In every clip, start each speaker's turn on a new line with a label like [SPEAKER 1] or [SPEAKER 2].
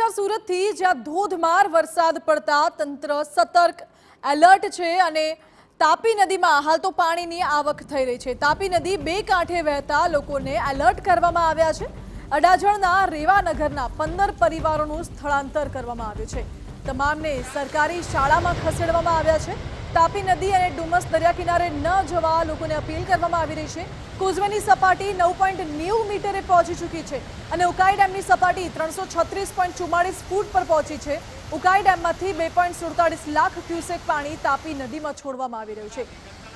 [SPEAKER 1] ગુજરાતના સુરતથી જ્યાં ધોધમાર વરસાદ પડતા તંત્ર સતર્ક એલર્ટ છે અને તાપી નદીમાં હાલ તો પાણીની આવક થઈ રહી છે। તાપી નદી બે કાંઠે વહેતા લોકોને એલર્ટ કરવામાં આવ્યા છે। અડાજણના રેવાનગરના 15 પરિવારોનું સ્થળાંતર કરવામાં આવ્યું છે। તમામને સરકારી શાળામાં ખસેડવામાં આવ્યા છે। તાપી નદી અને ડુમસ દરિયા કિનારે ન જવા લોકોને અપીલ કરવામાં આવી રહી છે। કોઝવેની સપાટી 9.90 મીટરે પહોંચી ચૂકી છે અને ઉકાઈ ડેમની સપાટી 336.44 ફૂટ પર પહોંચી છે। ઉકાઈ ડેમમાંથી 2.47 લાખ ક્યુસેક પાણી તાપી નદીમાં છોડવામાં આવી રહ્યું છે।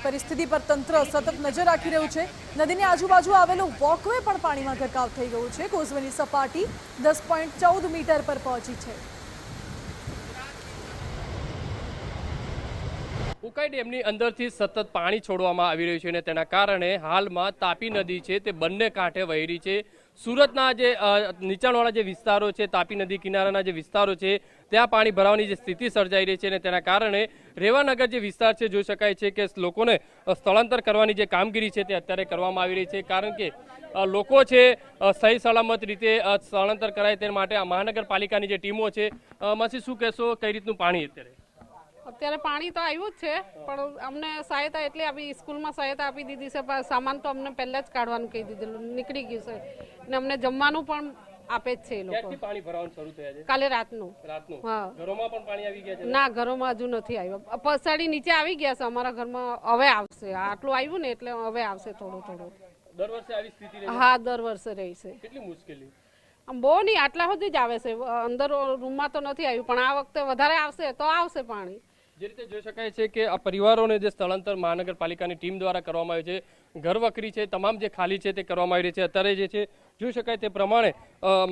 [SPEAKER 1] પરિસ્થિતિ પર તંત્ર સતત નજર રાખી રહ્યું છે। નદીની આજુબાજુ આવેલું વોકવે પણ પાણીમાં ગરકાવ થઈ ગયું છે। કોઝવેની સપાટી 10.14 મીટર પર પહોંચી છે।
[SPEAKER 2] ઉકાઈ ડેમની અંદરથી સતત પાણી છોડવામાં આવી રહ્યું છે અને તેના કારણે હાલમાં તાપી નદી છે તે બંને કાંઠે વહી રહી છે। સુરતના જે નીચાણવાળા જે વિસ્તારો છે, તાપી નદી કિનારાના જે વિસ્તારો છે, ત્યાં પાણી ભરાવાની જે સ્થિતિ સર્જાઈ રહી છે અને તેના કારણે રેવાનગર જે વિસ્તાર છે જોઈ શકાય છે કે લોકોને સ્થળાંતર કરવાની જે કામગીરી છે તે અત્યારે કરવામાં આવી રહી છે। કારણ કે લોકો છે સહી સલામત રીતે સ્થળાંતર કરાય તે માટે આ મહાનગરપાલિકાની જે ટીમો છે, એમાંથી શું કહેશો, કઈ રીતનું પાણી
[SPEAKER 3] અત્યારે પાણી તો આવ્યું જ છે, પણ અમને સહાયતા એટલે આપી, સ્કૂલમાં સહાયતા આપી દીધી છે। સામાન તો અમને પહેલા જ કાઢવાનું કહી દીધેલું, નીકળી ગયું છે અને અમને જમવાનું પણ આપે જ છે એ લોકો।
[SPEAKER 2] પાણી ભરાવાનું શરૂ થયા છે
[SPEAKER 3] કાલે રાતનું।
[SPEAKER 2] હા, ઘરોમાં પણ પાણી આવી ગયા છે?
[SPEAKER 3] ના, ઘરોમાં હજુ નથી આવ્યો। પસાડી નીચે આવી ગયા છે અમારા ઘરમાં, હવે આવશે। આટલું આવ્યું ને એટલે હવે આવશે થોડું થોડું।
[SPEAKER 2] દર વર્ષે આવી સ્થિતિ રહે?
[SPEAKER 3] હા, દર વર્ષે રહી છે।
[SPEAKER 2] કેટલી મુશ્કેલી?
[SPEAKER 3] આમ બહુ નહીં, આટલા સુધી જ આવે છે, અંદર રૂમમાં તો નથી આવ્યું, પણ આ વખતે વધારે આવશે તો આવશે પાણી।
[SPEAKER 2] જે રીતે જોઈ શકાય છે કે આ પરિવારોને જે સ્થળાંતર મહાનગરપાલિકાની ટીમ દ્વારા કરવામાં આવ્યું છે, ઘર વકરી છે, તમામ જે ખાલી છે તે કરવામાં આવી રહી છે। અત્યારે જે છે જોઈ શકાય તે પ્રમાણે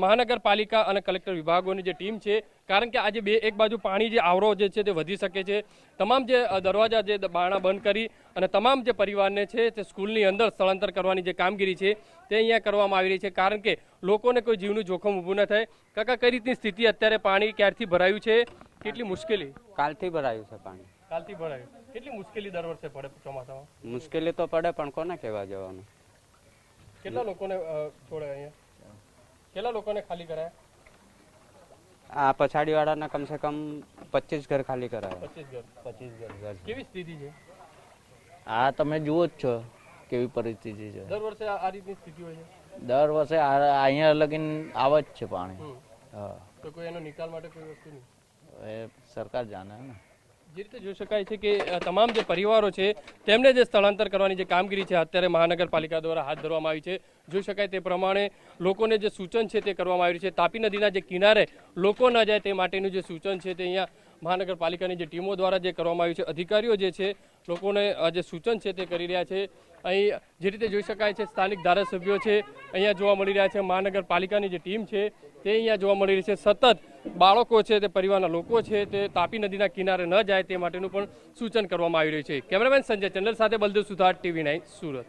[SPEAKER 2] મહાનગરપાલિકા અને કલેક્ટર વિભાગોની જે ટીમ છે, કારણ કે આજે એક બાજુ પાણી જે આવરો જે છે તે વધી શકે છે, તમામ જે દરવાજા જે બારણા બંધ કરી અને તમામ જે પરિવારને છે તે સ્કૂલની અંદર સ્થળાંતર કરવાની જે કામગીરી છે તે અહીંયા કરવામાં આવી રહી છે, કારણ કે લોકોને કોઈ જીવનું જોખમ ઊભું ન થાય। કાકા, કઈ રીતની સ્થિતિ અત્યારે? પાણી ક્યારથી ભરાયું છે? કેટલી મુશ્કેલી?
[SPEAKER 4] કાલથી ભરાયું છે પાણી।
[SPEAKER 2] કાલથી ભરાયું? કેટલી મુશ્કેલી દર વર્ષે પડે ચોમાસામાં?
[SPEAKER 4] મુશ્કેલી તો પડે, પણ કોને કહેવા જવાનું?
[SPEAKER 2] કેટલા લોકોને છોડે અહીંયા? કેટલા લોકોને ખાલી કરાયા?
[SPEAKER 4] આ પછાડી વાળાના કમસે કમ 25 ઘર ખાલી કરાયા।
[SPEAKER 2] 25 ઘર? કેવી સ્થિતિ છે?
[SPEAKER 5] આ તમે જુઓ જ છો કેવી પરિસ્થિતિ છે।
[SPEAKER 2] દર વર્ષે આ રીતની સ્થિતિ હોય છે?
[SPEAKER 5] દર વર્ષે અહીંયા લગીન આવે જ છે પાણી। હા,
[SPEAKER 2] તો કોઈ એનો નિકાલ માટે કોઈ વસ્તુ નહીં?
[SPEAKER 5] એ સરકાર જાણે ને।
[SPEAKER 2] જે રીતે જોઈ શકાય છે કે તમામ જે પરિવારો છે તેમને જે સ્થળાંતર કરવાની જે કામગીરી છે અત્યારે મહાનગરપાલિકા દ્વારા હાથ ધરવામાં આવી છે। જોઈ શકાય તે પ્રમાણે લોકોને જે સૂચન છે તે કરવામાં આવ્યું છે। તાપી નદીના જે કિનારે લોકો ન જાય તે માટેનું જે સૂચન છે તે અહીંયા મહાનગરપાલિકાની જે ટીમો દ્વારા જે કરવામાં આવ્યું છે, અધિકારીઓ જે છે લોકોને જે સૂચન છે તે કરી રહ્યા છે। અહીં જે રીતે જોઈ શકાય છે સ્થાનિક ધારાસભ્યો છે અહીંયા જોવા મળી રહ્યા છે, મહાનગરપાલિકાની જે ટીમ છે તે અહીંયા જોવા મળી રહી છે। સતત બાળકો છે, તે પરિવારના લોકો છે તે તાપી નદીના કિનારે ન જાય તે માટેનું પણ સૂચન કરવામાં આવી રહ્યું છે। કેમેરામેન સંજય ચંદલ સાથે બલદેવ સુથાર, TV9 સુરત।